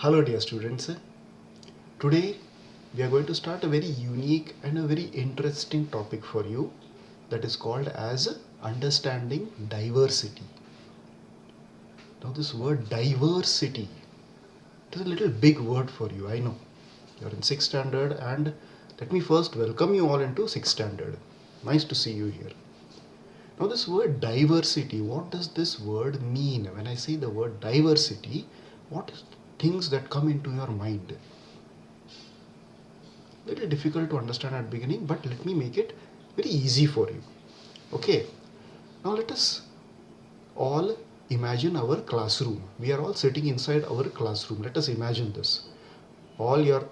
Hello dear students, today we are going to start a very unique and a very interesting topic for you that is called as understanding diversity. Now this word diversity, it is a little big word for you, I know. You are in 6th standard and let me first welcome you all into 6th standard. Nice to see you here. Now this word diversity, what does this word mean? When I say the word diversity, what is things that come into your mind? Little difficult to understand at beginning, but let me make it very easy for you. Okay, now let us all imagine our classroom. We are all sitting inside our classroom. Let us imagine this. All your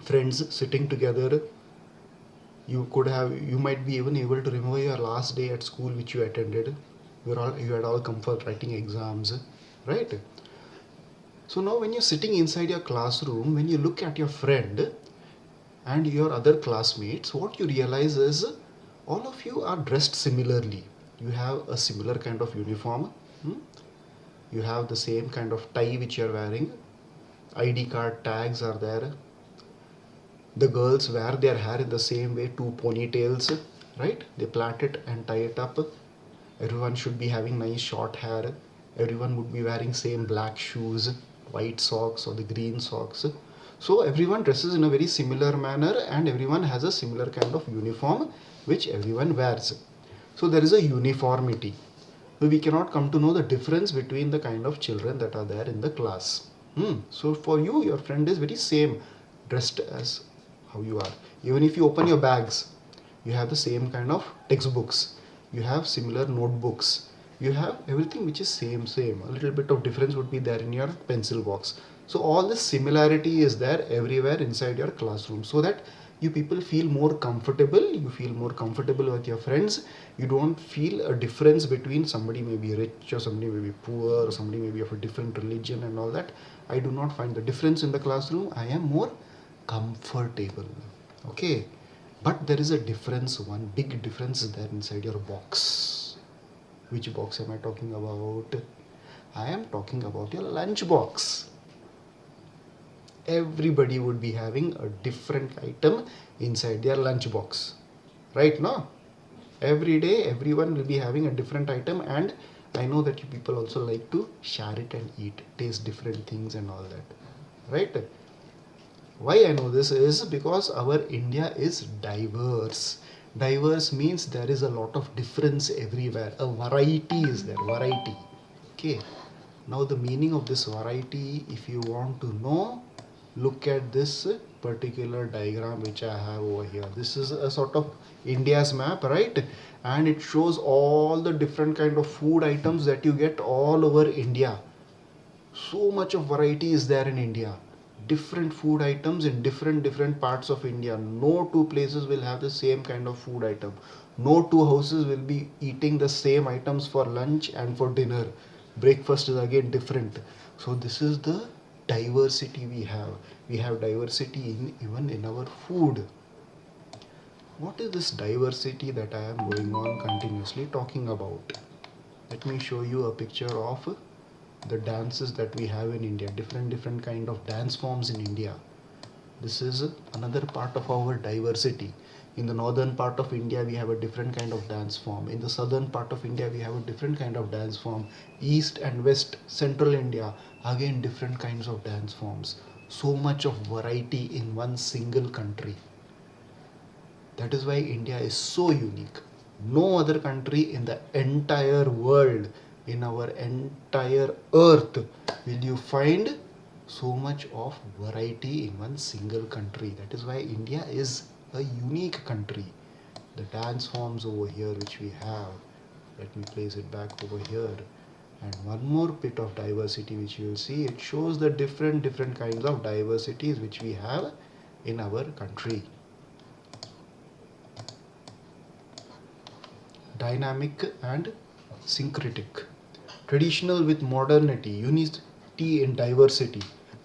friends sitting together. You might be even able to remember your last day at school which you attended. You had all come for writing exams, right? So now when you're sitting inside your classroom, when you look at your friend and your other classmates, what you realize is all of you are dressed similarly. You have a similar kind of uniform. You have the same kind of tie which you're wearing. ID card tags are there. The girls wear their hair in the same way, two ponytails, right? They plait it and tie it up. Everyone should be having nice short hair. Everyone would be wearing same black shoes, white socks or the green socks. So everyone dresses in a very similar manner and everyone has a similar kind of uniform which everyone wears. So there is a uniformity. So we cannot come to know the difference between the kind of children that are there in the class. So for you, your friend is very same dressed as how you are. Even if you open your bags, you have the same kind of textbooks. You have similar notebooks. You have everything which is same. A little bit of difference would be there in your pencil box. So all this similarity is there everywhere inside your classroom, so that you people feel more comfortable. You feel more comfortable with your friends. You don't feel a difference between somebody may be rich or somebody may be poor or somebody may be of a different religion and all that. I do not find the difference in the classroom. I am more comfortable. Okay, but there is a difference, one big difference there inside your box. Which box am I talking about? I am talking about your lunch box. Everybody would be having a different item inside their lunch box, right? No, every day everyone will be having a different item, and I know that you people also like to share it and eat, taste different things and all that, right? Why I know this is because our India is diverse. Diverse means there is a lot of difference everywhere. A variety is there, variety. Okay. Now the meaning of this variety, if you want to know, look at this particular diagram which I have over here. This is a sort of India's map, right? And it shows all the different kind of food items that you get all over India. So much of variety is there in India. Different food items in different parts of India. No two places will have the same kind of food item. No two houses will be eating the same items for lunch and for dinner. Breakfast is again different. So this is the diversity we have. We have diversity in even in our food. What is this diversity that I am going on continuously talking about? Let me show you a picture of the dances that we have in India. Different kind of dance forms in India. This is another part of our diversity. In the northern part of India we have a different kind of dance form. In the southern part of India we have a different kind of dance form. East and west, central India, again different kinds of dance forms. So much of variety in one single country. That is why India is so unique. No other country in the entire world, in our entire earth, will you find so much of variety in one single country. That is why India is a unique country. The dance forms over here which we have, let me place it back over here, and one more bit of diversity which you will see. It shows the different kinds of diversities which we have in our country. Dynamic and syncretic, traditional with modernity, unity in diversity,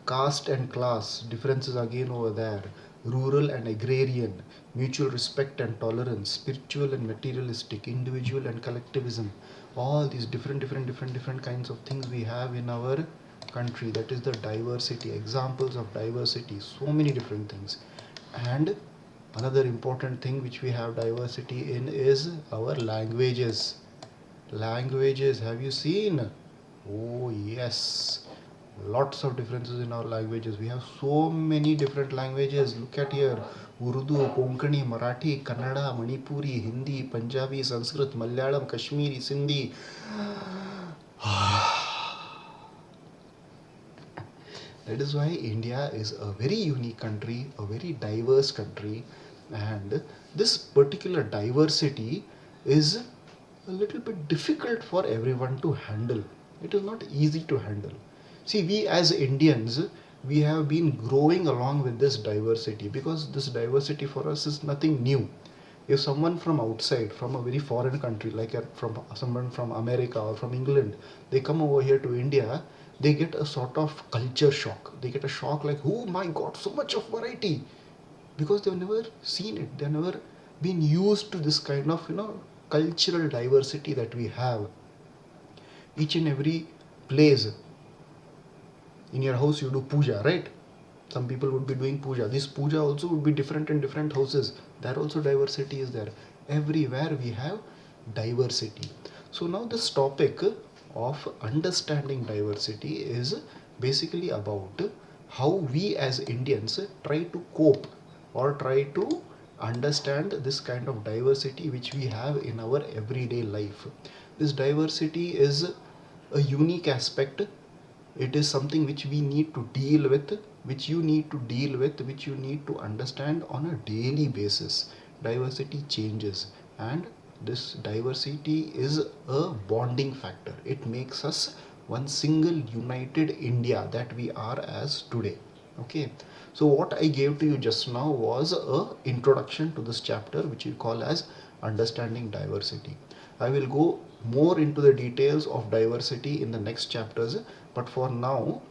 caste and class, differences again over there, rural and agrarian, mutual respect and tolerance, spiritual and materialistic, individual and collectivism, all these different kinds of things we have in our country. That is the diversity, examples of diversity, so many different things. And another important thing which we have diversity in is our languages. Languages, have you seen? Oh yes, lots of differences in our languages. We have so many different languages. Look at here: Urdu, Konkani, Marathi, Kannada, Manipuri, Hindi, Punjabi, Sanskrit, Malayalam, Kashmiri, Sindhi. That is why India is a very unique country, a very diverse country, and this particular diversity is a little bit difficult for everyone to handle. It is not easy to handle. See, we as Indians, we have been growing along with this diversity, because this diversity for us is nothing new. If someone from outside, from a very foreign country, like from someone from America or from England, they come over here to India, they get a sort of culture shock. They get a shock like, oh my god, so much of variety, because they've never seen it. They've never been used to this kind of cultural diversity that we have. Each and every place, in your house you do puja, right? Some people would be doing puja. This puja also would be different in different houses. There also diversity is there. Everywhere we have diversity. So now this topic of understanding diversity is basically about how we as Indians try to cope or try to understand this kind of diversity which we have in our everyday life. This diversity is a unique aspect. It is something which we need to deal with, which you need to deal with, which you need to understand on a daily basis. Diversity changes, and this diversity is a bonding factor. It makes us one single united India that we are as today. Okay, so what I gave to you just now was a introduction to this chapter, which we call as understanding diversity. I will go more into the details of diversity in the next chapters, but for now,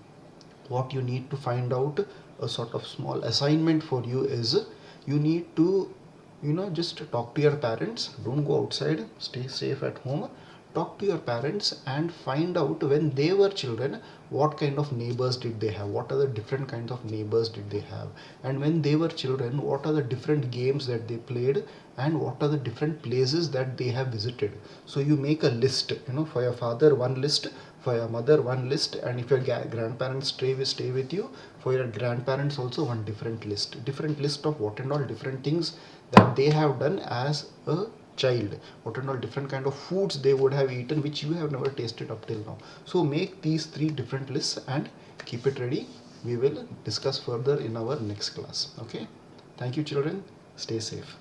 what you need to find out, a sort of small assignment for you, is you need to just talk to your parents. Don't go outside, stay safe at home. Talk to your parents and find out, when they were children, what kind of neighbors did they have, what are the different kinds of neighbors did they have, and when they were children, what are the different games that they played, and what are the different places that they have visited. So you make a list, for your father one list, for your mother one list, and if your grandparents stay with you, for your grandparents also one different list of what and all different things that they have done as a child, what and all different kind of foods they would have eaten which you have never tasted up till now. So make these three different lists and keep it ready. We will discuss further in our next class. Okay, thank you children, stay safe.